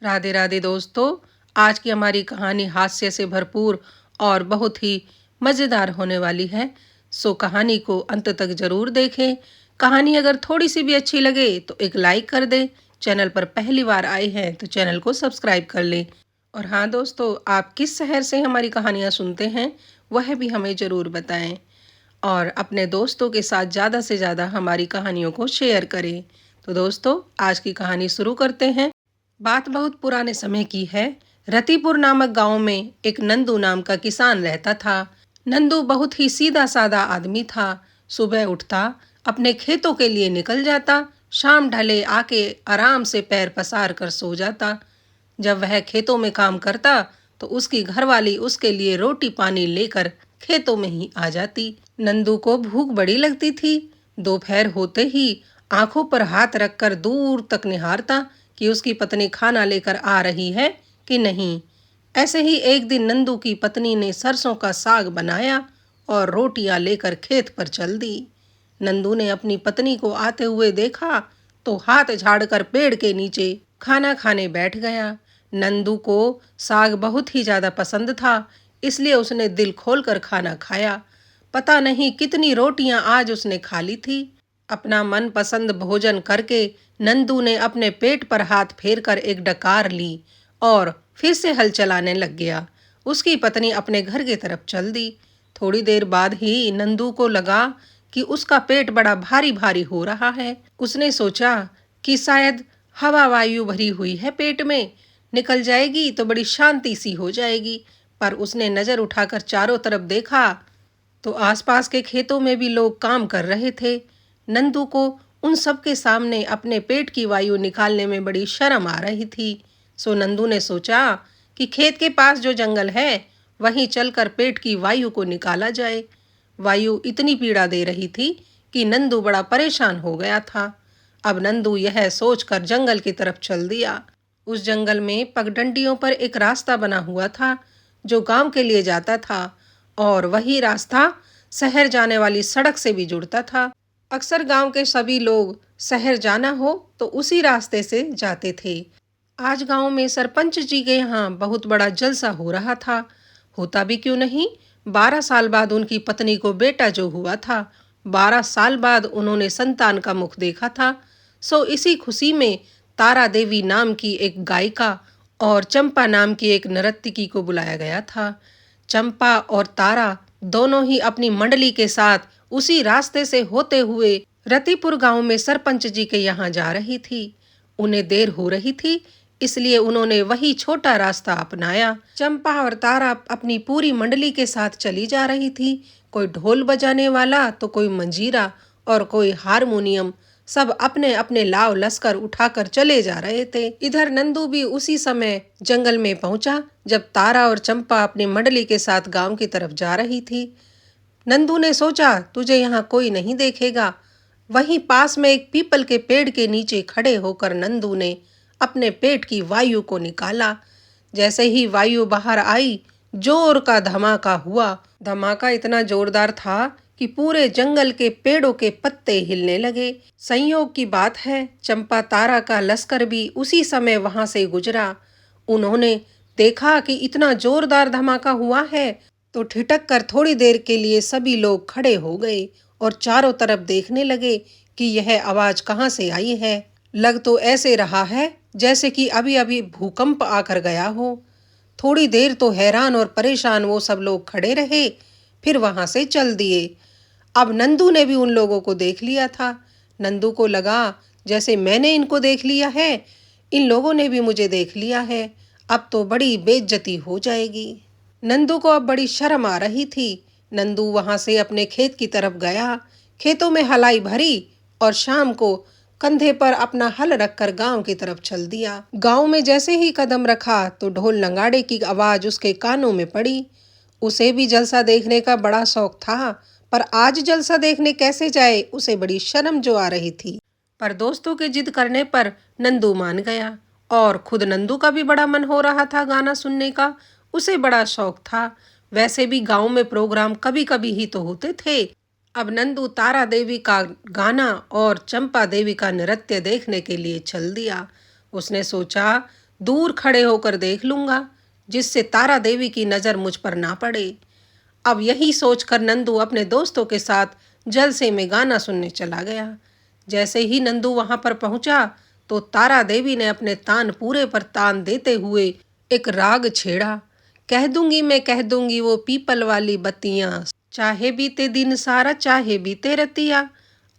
राधे राधे दोस्तों। आज की हमारी कहानी हास्य से भरपूर और बहुत ही मज़ेदार होने वाली है। सो कहानी को अंत तक ज़रूर देखें। कहानी अगर थोड़ी सी भी अच्छी लगे तो एक लाइक कर दें। चैनल पर पहली बार आए हैं तो चैनल को सब्सक्राइब कर लें। और हाँ दोस्तों, आप किस शहर से हमारी कहानियाँ सुनते हैं वह भी हमें ज़रूर बताएं। और अपने दोस्तों के साथ ज़्यादा से ज़्यादा हमारी कहानियों को शेयर करें। तो दोस्तों, आज की कहानी शुरू करते हैं। बात बहुत पुराने समय की है। रतिपुर नामक गांव में एक नंदू नाम का किसान रहता था। नंदू बहुत ही सीधा साधा आदमी था। सुबह उठता, अपने खेतों के लिए निकल जाता, शाम ढले आके आराम से पैर पसार कर सो जाता। जब वह खेतों में काम करता तो उसकी घरवाली उसके लिए रोटी पानी लेकर खेतों में ही आ जाती। नंदू को भूख बड़ी लगती थी। दोपहर होते ही आंखों पर हाथ रखकर दूर तक निहारता कि उसकी पत्नी खाना लेकर आ रही है कि नहीं। ऐसे ही एक दिन नंदू की पत्नी ने सरसों का साग बनाया और रोटियां लेकर खेत पर चल दी। नंदू ने अपनी पत्नी को आते हुए देखा तो हाथ झाड़कर पेड़ के नीचे खाना खाने बैठ गया। नंदू को साग बहुत ही ज्यादा पसंद था, इसलिए उसने दिल खोलकर खाना खाया। पता नहीं कितनी रोटियां आज उसने खा ली थी। अपना मनपसंद भोजन करके नंदू ने अपने पेट पर हाथ फेरकर एक डकार ली और फिर से हल चलाने लग गया। उसकी पत्नी अपने घर की तरफ चल दी। थोड़ी देर बाद ही नंदू को लगा कि उसका पेट बड़ा भारी भारी हो रहा है। उसने सोचा कि शायद हवा वायु भरी हुई है पेट में, निकल जाएगी तो बड़ी शांति सी हो जाएगी। पर उसने नजर उठाकर चारों तरफ देखा तो आसपास के खेतों में भी लोग काम कर रहे थे। नंदू को उन सब के सामने अपने पेट की वायु निकालने में बड़ी शर्म आ रही थी। सो नंदू ने सोचा कि खेत के पास जो जंगल है वहीं चलकर पेट की वायु को निकाला जाए। वायु इतनी पीड़ा दे रही थी कि नंदू बड़ा परेशान हो गया था। अब नंदू यह सोचकर जंगल की तरफ चल दिया। उस जंगल में पगडंडियों पर एक रास्ता बना हुआ था जो गांव के लिए जाता था, और वही रास्ता शहर जाने वाली सड़क से भी जुड़ता था। अक्सर गांव के सभी लोग शहर जाना हो तो उसी रास्ते से जाते थे। आज गांव में सरपंच जी के यहाँ बहुत बड़ा जलसा हो रहा था। होता भी क्यों नहीं, 12 साल बाद उनकी पत्नी को बेटा जो हुआ था। 12 साल बाद उन्होंने संतान का मुख देखा था। सो इसी खुशी में तारा देवी नाम की एक गायिका और चंपा नाम की एक नर्तकी को बुलाया गया था। चंपा और तारा दोनों ही अपनी मंडली के साथ उसी रास्ते से होते हुए रतिपुर गांव में सरपंच जी के यहाँ जा रही थी। उन्हें देर हो रही थी, इसलिए उन्होंने वही छोटा रास्ता अपनाया। चंपा और तारा अपनी पूरी मंडली के साथ चली जा रही थी। कोई ढोल बजाने वाला तो कोई मंजीरा और कोई हारमोनियम, सब अपने अपने लाव लश्कर उठाकर चले जा रहे थे। इधर नंदू भी उसी समय जंगल में पहुंचा जब तारा और चंपा अपनी मंडली के साथ गांव की तरफ जा रही थी। नंदू ने सोचा तुझे यहाँ कोई नहीं देखेगा। वहीं पास में एक पीपल के पेड़ के नीचे खड़े होकर नंदू ने अपने पेट की वायु को निकाला। जैसे ही वायु बाहर आई, जोर का धमाका हुआ। धमाका इतना जोरदार था कि पूरे जंगल के पेड़ों के पत्ते हिलने लगे। संयोग की बात है, चंपा तारा का लश्कर भी उसी समय वहां से गुजरा। उन्होंने देखा कि इतना जोरदार धमाका हुआ है तो ठिठक कर थोड़ी देर के लिए सभी लोग खड़े हो गए और चारों तरफ देखने लगे कि यह आवाज कहाँ से आई है। लग तो ऐसे रहा है जैसे कि अभी अभी भूकंप आकर गया हो। थोड़ी देर तो हैरान और परेशान वो सब लोग खड़े रहे, फिर वहां से चल दिए। अब नंदू ने भी उन लोगों को देख लिया था। नंदू को लगा जैसे मैंने इनको देख लिया है, इन लोगों ने भी मुझे देख लिया है। अब तो बड़ी बेइज्जती हो जाएगी। नंदू को अब बड़ी शर्म आ रही थी। नंदू वहां से अपने खेत की तरफ गया, खेतों में हलाई भरी और शाम को कंधे पर अपना हल रखकर गांव की तरफ चल दिया। गांव में जैसे ही कदम रखा तो ढोल नगाड़े की आवाज उसके कानों में पड़ी। उसे भी जलसा देखने का बड़ा शौक था, पर आज जलसा देखने कैसे जाए, उसे बड़ी शर्म जो आ रही थी। पर दोस्तों के जिद करने पर नंदू मान गया, और खुद नंदू का भी बड़ा मन हो रहा था गाना सुनने का। उसे बड़ा शौक था। वैसे भी गांव में प्रोग्राम कभी कभी ही तो होते थे। अब नंदू तारा देवी का गाना और चंपा देवी का नृत्य देखने के लिए चल दिया। उसने सोचा दूर खड़े होकर देख लूंगा, जिससे तारा देवी की नज़र मुझ पर ना पड़े। अब यही सोचकर नंदू अपने दोस्तों के साथ जलसे में गाना सुनने चला गया। जैसे ही नंदू वहां पर पहुंचा तो तारा देवी ने अपने तान पूरे पर तान देते हुए एक राग छेड़ा। कह दूंगी मैं कह दूंगी वो पीपल वाली बत्तियां, चाहे बीते दिन सारा चाहे बीते रतिया।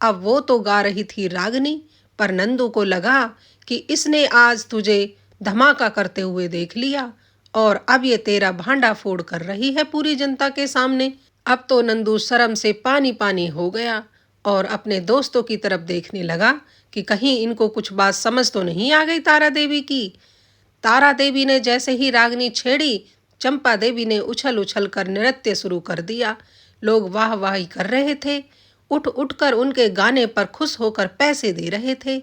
अब वो तो गा रही थी रागनी, पर नंदू को लगा कि इसने आज तुझे धमाका करते हुए देख लिया और अब ये तेरा भांडा फोड़ कर रही है पूरी जनता के सामने। अब तो नंदू शर्म से पानी पानी हो गया और अपने दोस्तों की तरफ देखने लगा कि कहीं इनको कुछ बात समझ तो नहीं आ गई तारा देवी की। तारा देवी ने जैसे ही रागनी छेड़ी, चंपा देवी ने उछल उछल कर नृत्य शुरू कर दिया। लोग वाह वाही कर रहे थे, उठ उठकर उनके गाने पर खुश होकर पैसे दे रहे थे।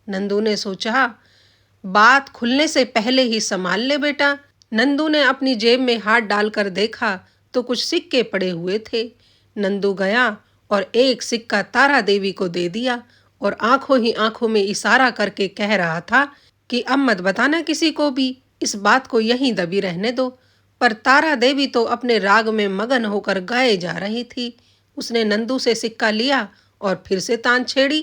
नंदू ने सोचा, बात खुलने से पहले ही संभाल ले बेटा। नंदू ने अपनी जेब में हाथ डालकर देखा तो कुछ सिक्के पड़े हुए थे। नंदू गया और एक सिक्का तारा देवी को दे दिया और आंखों ही आंखों में इशारा करके कह रहा था कि अब मत बताना किसी को भी, इस बात को यहीं दबी रहने दो। पर तारा देवी तो अपने राग में मगन होकर गाए जा रही थी। उसने नंदू से सिक्का लिया और फिर से तान छेड़ी।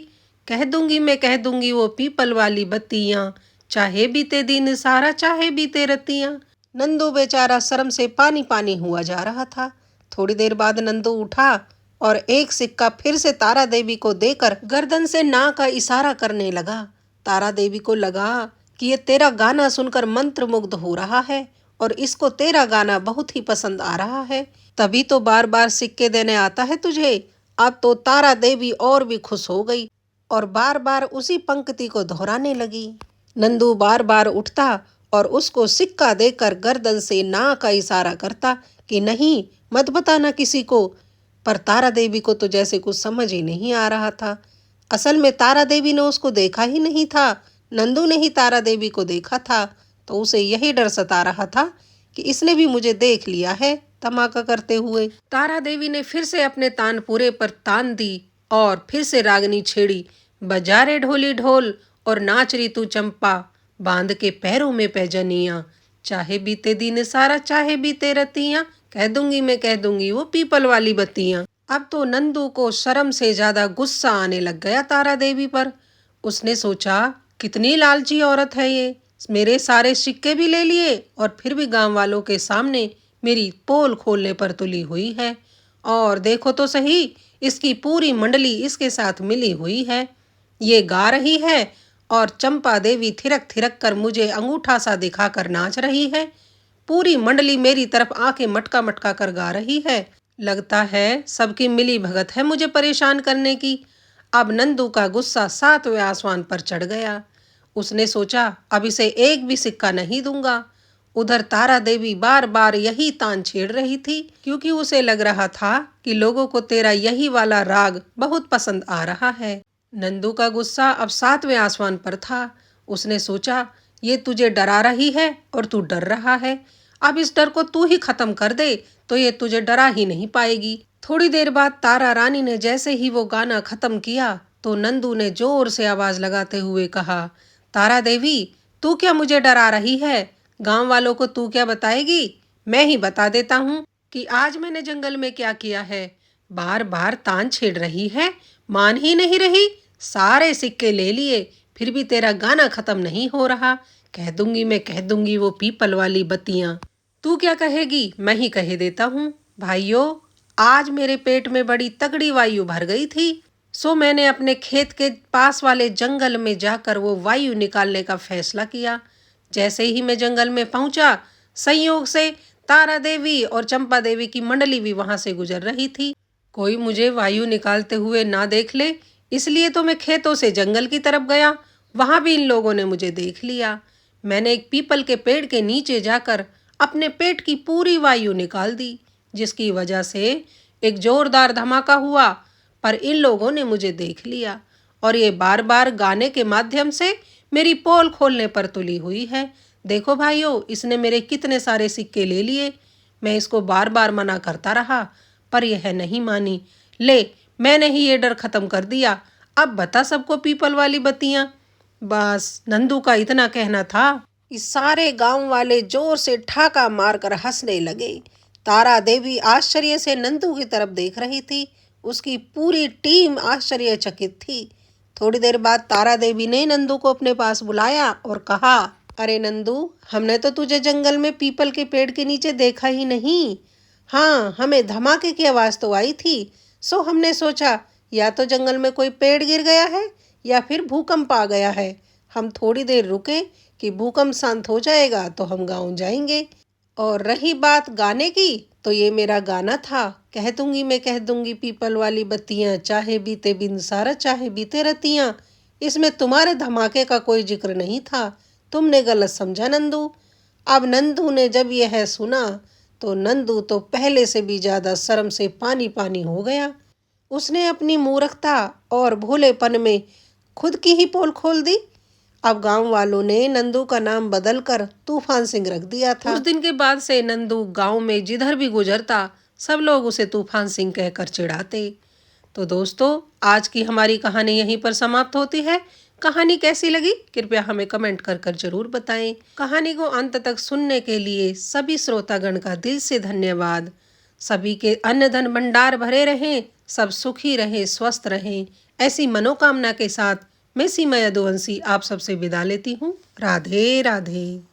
कह दूंगी मैं कह दूंगी वो पीपल वाली बत्तियां, चाहे बीते दिन सारा चाहे बीते रतियां। नंदू बेचारा शर्म से पानी पानी हुआ जा रहा था। थोड़ी देर बाद नंदू उठा और एक सिक्का फिर से तारा देवी को देकर गर्दन से ना का इशारा करने लगा। तारा देवी को लगा कि ये तेरा गाना सुनकर मंत्रमुग्ध हो रहा है और इसको तेरा गाना बहुत ही पसंद आ रहा है, तभी तो बार बार सिक्के देने आता है तुझे। अब तो तारा देवी और भी खुश हो गई और बार बार उसी पंक्ति को दोहराने लगी। नंदू बार बार उठता और उसको सिक्का देकर गर्दन से ना का इशारा करता कि नहीं मत बताना किसी को। पर तारा देवी को तो जैसे कुछ समझ ही नहीं आ रहा था। असल में तारा देवी ने उसको देखा ही नहीं था, नंदू ने ही तारा देवी को देखा था। तो उसे यही डर सता रहा था कि इसने भी मुझे देख लिया है धमाका करते हुए। तारा देवी ने फिर से अपने तानपुरे पर तान दी और फिर से रागनी छेड़ी। बजा रे ढोली ढोल और नाच रही तू चंपा, बांध के पैरों में पैजनियां, चाहे बीते दिन सारा चाहे बीते रतियां, कह दूंगी मैं कह दूंगी वो पीपल वाली बत्तियां। अब तो नंदू को शर्म से ज्यादा गुस्सा आने लग गया तारा देवी पर। उसने सोचा, कितनी लालची औरत है ये, मेरे सारे सिक्के भी ले लिए और फिर भी गांव वालों के सामने मेरी पोल खोलने पर तुली हुई है। और देखो तो सही, इसकी पूरी मंडली इसके साथ मिली हुई है। ये गा रही है और चंपा देवी थिरक थिरक कर मुझे अंगूठा सा दिखाकर नाच रही है। पूरी मंडली मेरी तरफ आंखें मटका मटका कर गा रही है। लगता है सबकी मिली भगत है मुझे परेशान करने की। अब नंदू का गुस्सा 7वें आसमान पर चढ़ गया। उसने सोचा, अब इसे एक भी सिक्का नहीं दूंगा। उधर तारा देवी बार बार यही तान छेड़ रही थी, क्योंकि उसे लग रहा था कि लोगों को तेरा यही वाला राग बहुत पसंद आ रहा है। नंदू का गुस्सा अब 7वें आसमान पर था। उसने सोचा, ये तुझे डरा रही है और तू डर रहा है। अब इस डर को तू ही खत्म कर दे तो ये तुझे डरा ही नहीं पाएगी। थोड़ी देर बाद तारा रानी ने जैसे ही वो गाना खत्म किया तो नंदू ने जोर से आवाज लगाते हुए कहा, तारा देवी तू क्या मुझे डरा रही है? गांव वालों को तू क्या बताएगी? मैं ही बता देता हूँ कि आज मैंने जंगल में क्या किया है। बार बार तान छेड़ रही है, मान ही नहीं रही। सारे सिक्के ले लिए फिर भी तेरा गाना खत्म नहीं हो रहा। कह दूंगी मैं कह दूंगी वो पीपल वाली बत्तियां। तू क्या कहेगी? मैं ही कह देता हूँ। भाइयों, आज मेरे पेट में बड़ी तगड़ी वायु भर गई थी, सो मैंने अपने खेत के पास वाले जंगल में जाकर वो वायु निकालने का फैसला किया। जैसे ही मैं जंगल में पहुंचा, संयोग से तारा देवी और चंपा देवी की मंडली भी वहां से गुजर रही थी। कोई मुझे वायु निकालते हुए ना देख ले, इसलिए तो मैं खेतों से जंगल की तरफ गया। वहां भी इन लोगों ने मुझे देख लिया। मैंने एक पीपल के पेड़ के नीचे जाकर अपने पेट की पूरी वायु निकाल दी, जिसकी वजह से एक जोरदार धमाका हुआ। पर इन लोगों ने मुझे देख लिया और ये बार बार गाने के माध्यम से मेरी पोल खोलने पर तुली हुई है। देखो भाइयों, इसने मेरे कितने सारे सिक्के ले लिए। मैं इसको बार बार मना करता रहा पर यह नहीं मानी। ले, मैंने ही ये डर खत्म कर दिया। अब बता सबको पीपल वाली बत्तियां। बस नंदू का इतना कहना था इस सारे गांव वाले जोर से ठाका मारकर हंसने लगे। तारा देवी आश्चर्य से नंदू की तरफ देख रही थी। उसकी पूरी टीम आश्चर्यचकित थी। थोड़ी देर बाद तारा देवी ने नंदू को अपने पास बुलाया और कहा, अरे नंदू, हमने तो तुझे जंगल में पीपल के पेड़ के नीचे देखा ही नहीं। हाँ, हमें धमाके की आवाज़ तो आई थी, सो हमने सोचा या तो जंगल में कोई पेड़ गिर गया है या फिर भूकंप आ गया है। हम थोड़ी देर रुके कि भूकंप शांत हो जाएगा तो हम गाँव जाएंगे। और रही बात गाने की, तो ये मेरा गाना था। कह दूंगी पीपल वाली बत्तियां, चाहे बीते बिनसारा चाहे बीते रतियां। इसमें तुम्हारे धमाके का कोई जिक्र नहीं था। तुमने गलत समझा नंदू। अब नंदू ने जब यह सुना तो नंदू तो पहले से भी ज्यादा शर्म से पानी पानी हो गया। उसने अपनी मूर्खता और भोलेपन में खुद की ही पोल खोल दी। अब गांव वालों ने नंदू का नाम बदलकर तूफान सिंह रख दिया था। उस दिन के बाद से नंदू गांव में जिधर भी गुजरता सब लोग उसे तूफान सिंह कहकर चिढ़ाते। तो दोस्तों, आज की हमारी कहानी यहीं पर समाप्त होती है। कहानी कैसी लगी कृपया हमें कमेंट कर जरूर बताएं। कहानी को अंत तक सुनने के लिए सभी श्रोतागण का दिल से धन्यवाद। सभी के अन्न धन भंडार भरे रहें, सब सुखी रहें, स्वस्थ रहें, ऐसी मनोकामना के साथ मैं सीमा यदुवंशी आप सबसे विदा लेती हूँ। राधे राधे।